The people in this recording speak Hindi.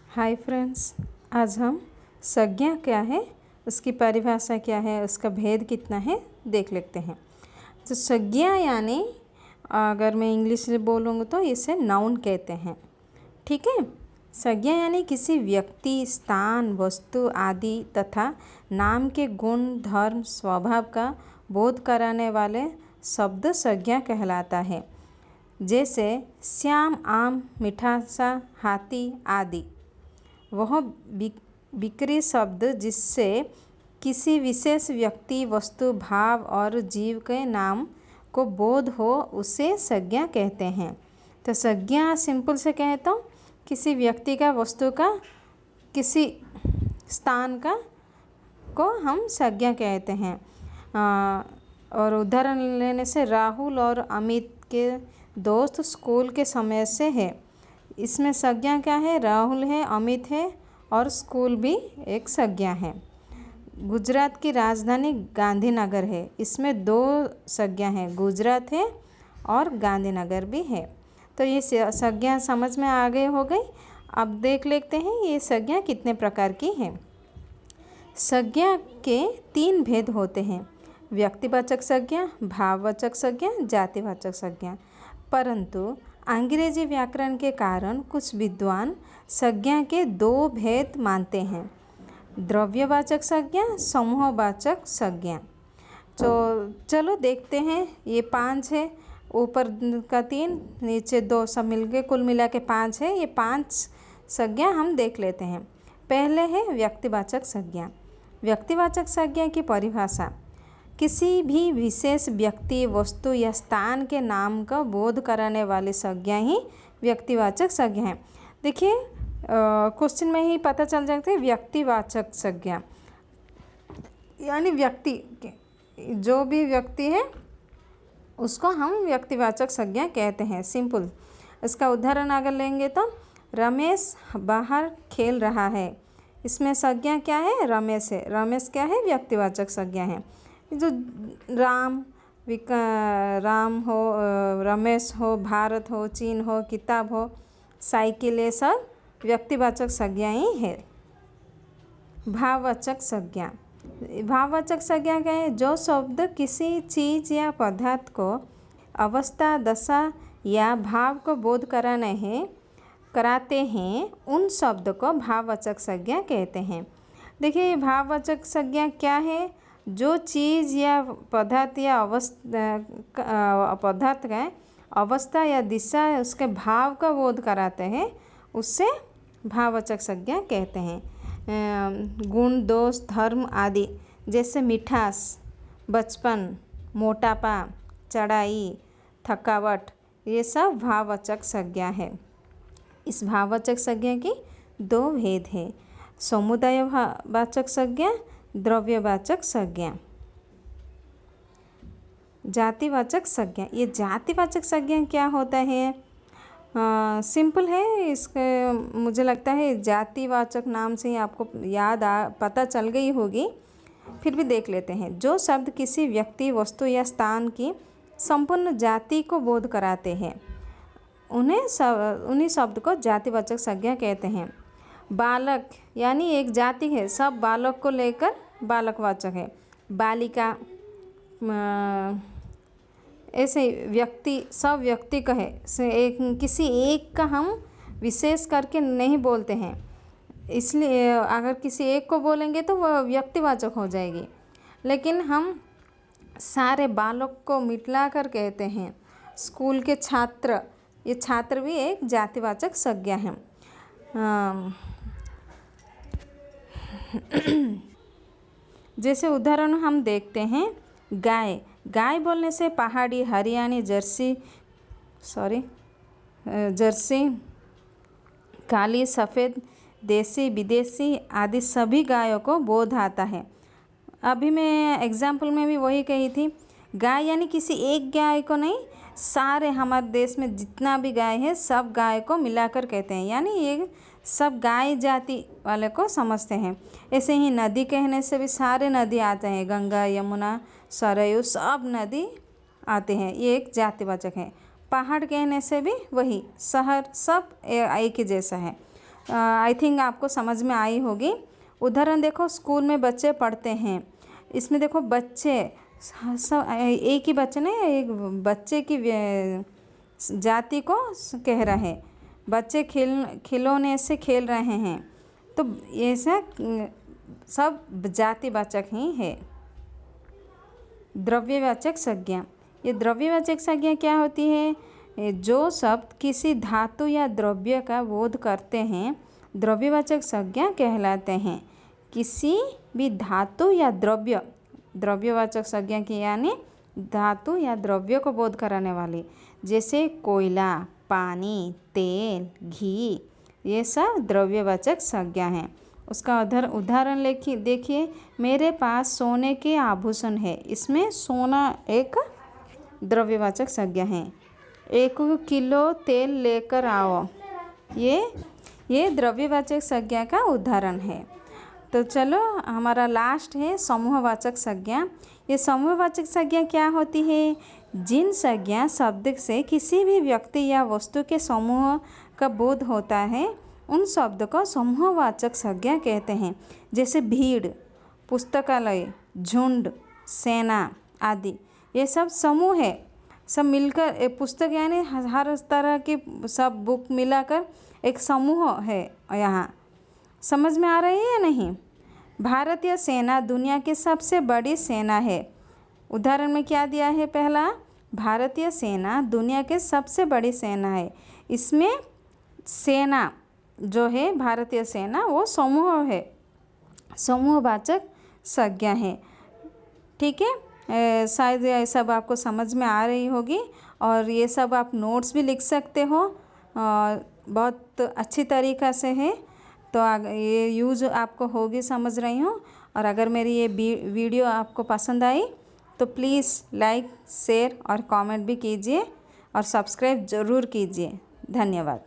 हाय फ्रेंड्स, आज हम संज्ञा क्या है, उसकी परिभाषा क्या है, उसका भेद कितना है देख लेते हैं। तो संज्ञा यानी अगर मैं इंग्लिश में बोलूँगी तो इसे नाउन कहते हैं। ठीक है। संज्ञा यानी किसी व्यक्ति, स्थान, वस्तु आदि तथा नाम के गुण, धर्म, स्वभाव का बोध कराने वाले शब्द संज्ञा कहलाता है। जैसे श्याम, आम, मीठा सा, हाथी आदि। वह विक्री शब्द जिससे किसी विशेष व्यक्ति, वस्तु, भाव और जीव के नाम को बोध हो उसे संज्ञा कहते हैं। तो संज्ञा सिंपल से कहें तो किसी व्यक्ति का, वस्तु का, किसी स्थान का को हम संज्ञा कहते हैं। और उदाहरण लेने से राहुल और अमित के दोस्त स्कूल के समय से है। इसमें संज्ञा क्या है? राहुल है, अमित है और स्कूल भी एक संज्ञा है। गुजरात की राजधानी गांधीनगर है। इसमें दो संज्ञा हैं, गुजरात है और गांधीनगर भी है। तो ये संज्ञा समझ में आ गए हो गई। अब देख लेते हैं ये संज्ञा कितने प्रकार की है। संज्ञा के 3 भेद होते हैं: व्यक्तिवाचक संज्ञा, भाववाचक संज्ञा, जातिवाचक संज्ञा। परंतु अंग्रेजी व्याकरण के कारण कुछ विद्वान संज्ञा के 2 भेद मानते हैं: द्रव्यवाचक संज्ञा, समूहवाचक संज्ञा। तो चलो देखते हैं। ये 5 है, ऊपर का 3, नीचे 2, सब मिलके कुल मिला के 5 है। ये 5 संज्ञा हम देख लेते हैं। पहले है व्यक्तिवाचक संज्ञा। व्यक्तिवाचक संज्ञा की परिभाषा: किसी भी विशेष व्यक्ति, वस्तु या स्थान के नाम का बोध कराने वाली संज्ञा ही व्यक्तिवाचक संज्ञा है। देखिए क्वेश्चन में ही पता चल जाता है। व्यक्तिवाचक संज्ञा यानी व्यक्ति, जो भी व्यक्ति है उसको हम व्यक्तिवाचक संज्ञा कहते हैं। सिंपल। इसका उदाहरण अगर लेंगे तो रमेश बाहर खेल रहा है। इसमें संज्ञा क्या है? रमेश है। रमेश क्या है? व्यक्तिवाचक संज्ञा है। जो राम हो, रमेश हो, भारत हो, चीन हो, किताब हो, साइकिल, ये सब व्यक्तिवाचक संज्ञा ही है। भाववाचक संज्ञा। भाववाचक संज्ञा क्या है? जो शब्द किसी चीज़ या पदार्थ को अवस्था, दशा या भाव को बोध कराते हैं, उन शब्द को भाववाचक संज्ञा कहते हैं। देखिए भाववाचक संज्ञा क्या है? जो चीज़ या पदार्थ या पदार्थ का अवस्था या दिशा, उसके भाव का बोध कराते हैं, उससे भाववाचक संज्ञा कहते हैं। गुण, दोष, धर्म आदि, जैसे मिठास, बचपन, मोटापा, चढ़ाई, थकावट, ये सब भाववाचक संज्ञा है। इस भाववाचक संज्ञा की 2 भेद है: समुदायवाचक संज्ञा, द्रव्यवाचक संज्ञा। जातिवाचक संज्ञा। ये जातिवाचक संज्ञा क्या होता है? सिंपल है। इसके मुझे लगता है जातिवाचक नाम से ही आपको पता चल गई होगी, फिर भी देख लेते हैं। जो शब्द किसी व्यक्ति, वस्तु या स्थान की संपूर्ण जाति को बोध कराते हैं, उन्हीं शब्द को जातिवाचक संज्ञा कहते हैं। बालक यानी एक जाति है, सब बालक को लेकर बालकवाचक है। बालिका, ऐसे व्यक्ति, सब व्यक्ति का है, किसी एक का हम विशेष करके नहीं बोलते हैं। इसलिए अगर किसी एक को बोलेंगे तो वह व्यक्तिवाचक हो जाएगी, लेकिन हम सारे बालक को मिला कर कहते हैं। स्कूल के छात्र, ये छात्र भी एक जातिवाचक संज्ञा है। जैसे उदाहरण हम देखते हैं, गाय। गाय बोलने से पहाड़ी, हरियाणी, जर्सी, काली, सफ़ेद, देसी, विदेशी आदि सभी गायों को बोध आता है। अभी मैं एग्जाम्पल में भी वही कही थी। गाय यानी किसी एक गाय को नहीं, सारे हमारे देश में जितना भी गाय है सब गाय को मिलाकर कहते हैं, यानी ये सब गाय जाति वाले को समझते हैं। ऐसे ही नदी कहने से भी सारे नदी आते हैं, गंगा, यमुना, सरयू, सब नदी आते हैं, ये एक जातिवाचक है। पहाड़ कहने से भी वही, शहर, सब एक ही जैसा है। आई थिंक आपको समझ में आई होगी। उदाहरण देखो, स्कूल में बच्चे पढ़ते हैं। इसमें देखो बच्चे सब एक ही बच्चे ने एक बच्चे की जाति को कह रहा है। बच्चे खिलौने से खेल रहे हैं, तो ऐसा सब जातिवाचक ही है। द्रव्यवाचक संज्ञा, ये द्रव्यवाचक संज्ञा क्या होती है? जो शब्द किसी धातु या द्रव्य का बोध करते हैं द्रव्यवाचक संज्ञा कहलाते हैं। किसी भी धातु या द्रव्य, द्रव्यवाचक संज्ञा की यानी धातु या द्रव्य को बोध कराने वाली, जैसे कोयला, पानी, तेल, घी, ये सब द्रव्यवाचक संज्ञा हैं। उसका उदाहरण देखिए, मेरे पास सोने के आभूषण है। इसमें सोना एक द्रव्यवाचक संज्ञा है। 1 किलो तेल लेकर आओ, ये द्रव्यवाचक संज्ञा का उदाहरण है। तो चलो, हमारा लास्ट है समूहवाचक संज्ञा। ये समूहवाचक संज्ञा क्या होती है? जिन संज्ञा शब्द से किसी भी व्यक्ति या वस्तु के समूह का बोध होता है उन शब्द को समूहवाचक संज्ञा कहते हैं। जैसे भीड़, पुस्तकालय, झुंड, सेना आदि, ये सब समूह है। सब मिलकर पुस्तक यानी हर तरह की सब बुक मिलाकर एक समूह है। यहाँ समझ में आ रही है या नहीं? भारतीय सेना दुनिया की सबसे बड़ी सेना है। उदाहरण में क्या दिया है? पहला, भारतीय सेना दुनिया के सबसे बड़ी सेना है। इसमें सेना जो है, भारतीय सेना, वो समूह है, समूहवाचक संज्ञा है। ठीक है, शायद ये सब आपको समझ में आ रही होगी और ये सब आप नोट्स भी लिख सकते हो। बहुत अच्छी तरीक़ा से है, तो ये यूज़ आपको होगी, समझ रही हूँ। और अगर मेरी ये वीडियो आपको पसंद आई तो प्लीज़ लाइक, शेयर और कमेंट भी कीजिए और सब्सक्राइब ज़रूर कीजिए। धन्यवाद।